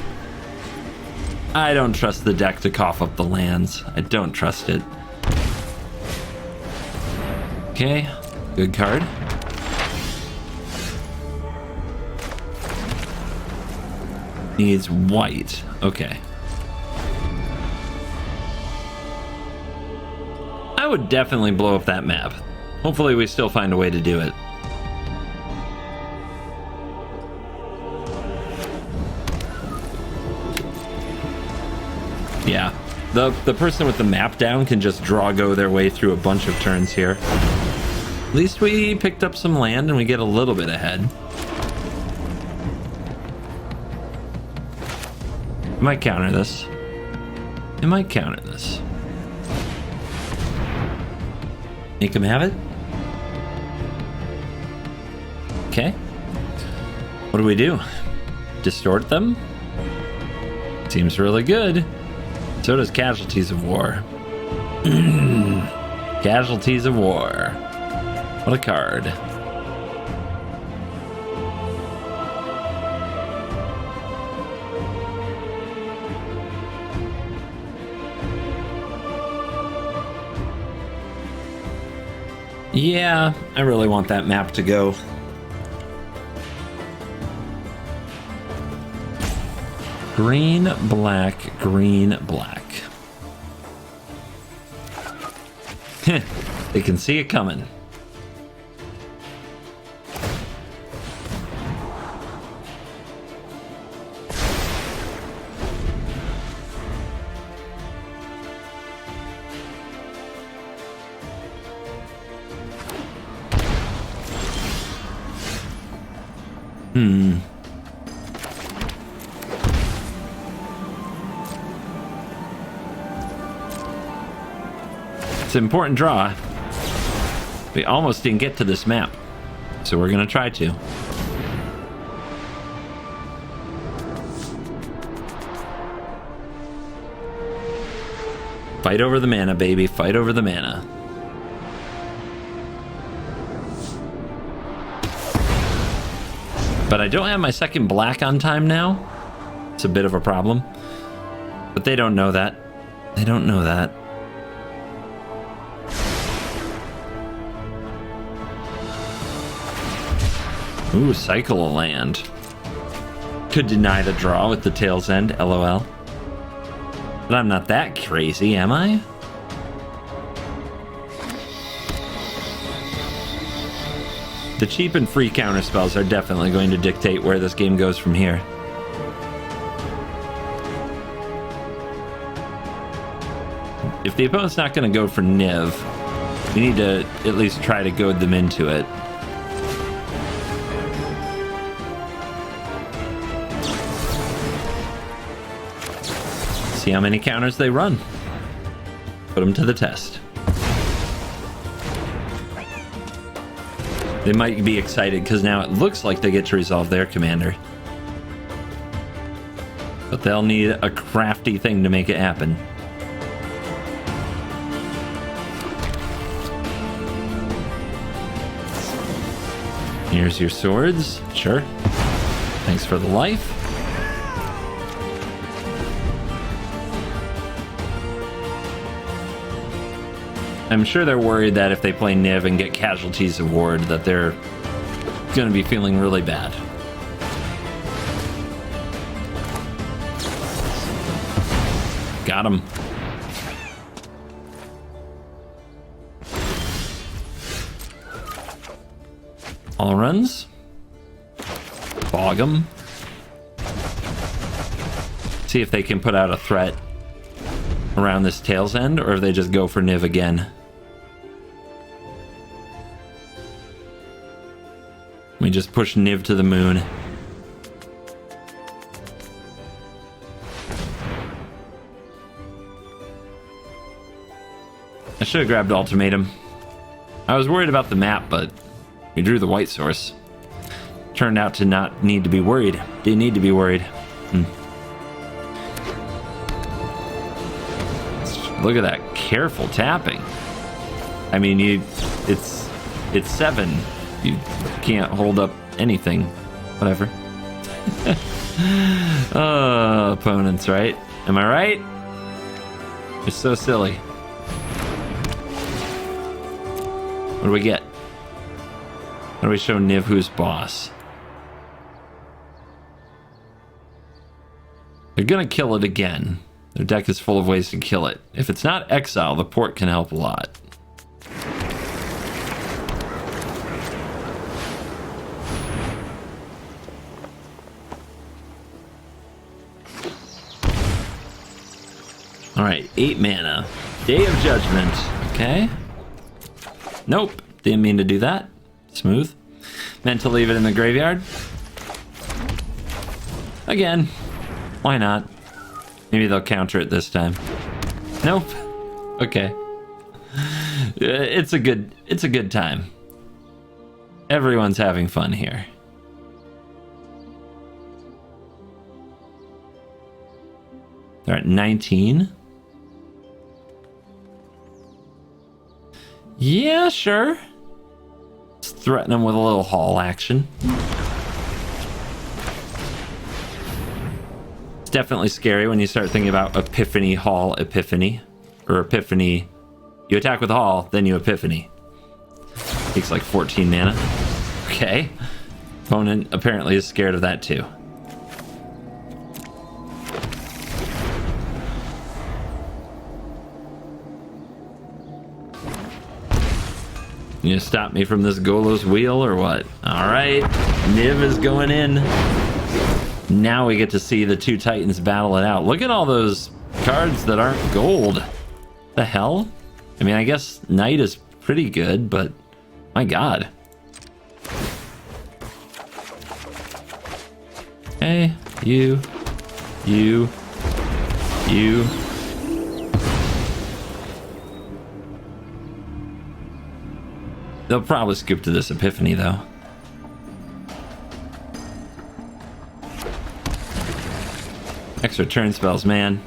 I don't trust the deck to cough up the lands. I don't trust it. Okay, good card. Needs white. Okay. I would definitely blow up that map. Hopefully we still find a way to do it. Yeah, the person with the map down can just go their way through a bunch of turns here. At least we picked up some land and we get a little bit ahead. I might counter this. I might counter this. Make him have it. Okay. What do we do? Distort them? Seems really good. So does Casualties of War. Casualties of War. What a card. Yeah, I really want that map to go. Green, black, green, black. They can see it coming. It's an important draw. We almost didn't get to this map, so we're gonna try to. Fight over the mana, baby. Fight over the mana. But I don't have my second black on time now. It's a bit of a problem. But they don't know that. They don't know that. Ooh, cycle a land. Could deny the draw with the tail's end, LOL. But I'm not that crazy, am I? The cheap and free counterspells are definitely going to dictate where this game goes from here. If the opponent's not going to go for Niv, we need to at least try to goad them into it. See how many counters they run. Put them to the test. They might be excited because now it looks like they get to resolve their commander. But they'll need a crafty thing to make it happen. Here's your swords. Sure. Thanks for the life. I'm sure they're worried that if they play Niv and get Casualties of War, that they're going to be feeling really bad. Got him. All runs. Bog them. See if they can put out a threat around this tail's end, or if they just go for Niv again. We just push Niv to the moon. I should have grabbed Ultimatum. I was worried about the map, but we drew the white source. Turned out to not need to be worried. Didn't need to be worried. Look at that careful tapping. I mean, it's 7. You can't hold up anything. Whatever. Opponents, right? Am I right? You're so silly. What do we get? How do we show Niv who's boss? They're gonna kill it again. Their deck is full of ways to kill it. If it's not exile, the port can help a lot. Alright, 8 mana. Day of Judgment. Okay. Nope. Didn't mean to do that. Smooth. Meant to leave it in the graveyard. Again. Why not? Maybe they'll counter it this time. Nope. Okay. It's a good time. Everyone's having fun here. They're at 19. Yeah, sure. Let's threaten them with a little haul action. It's definitely scary when you start thinking about Epiphany, Haul, Epiphany. Or Epiphany. You attack with Haul, then you Epiphany. Takes like 14 mana. Okay. Opponent apparently is scared of that too. You stop me from this GOLOS wheel or what? Alright, Niv is going in. Now we get to see the two Titans battle it out. Look at all those cards that aren't gold. The hell? I mean, I guess Knight is pretty good, but my god. Hey, you. They'll probably scoop to this Epiphany, though. Extra turn spells, man.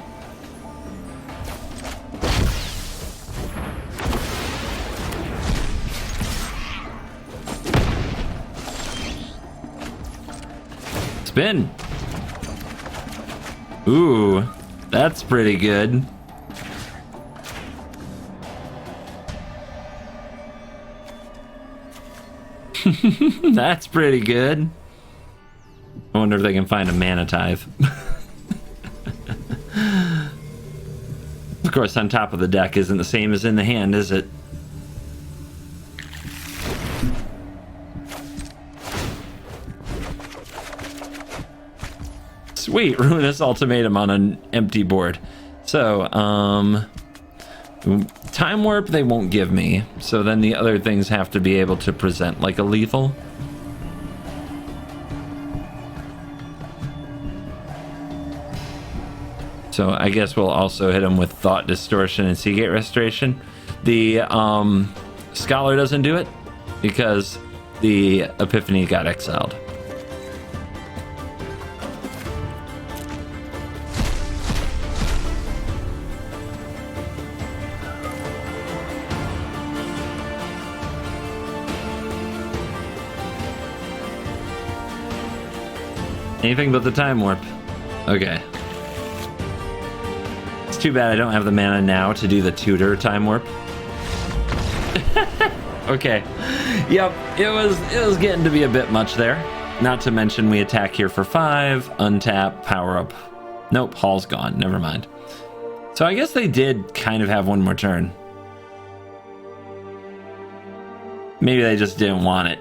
Spin. Ooh, that's pretty good. That's pretty good. I wonder if they can find a mana tithe. Of course, on top of the deck isn't the same as in the hand, is it? Sweet, Ruinous Ultimatum on an empty board. So, Time Warp they won't give me, so then the other things have to be able to present like a lethal. So I guess we'll also hit them with Thought Distortion and Seagate Restoration. The Scholar doesn't do it because the Epiphany got exiled. Anything but the Time Warp. Okay. It's too bad I don't have the mana now to do the Tutor Time Warp. Okay. Yep, it was getting to be a bit much there. Not to mention we attack here for 5, untap, power up. Nope, Hall's gone. Never mind. So I guess they did kind of have one more turn. Maybe they just didn't want it.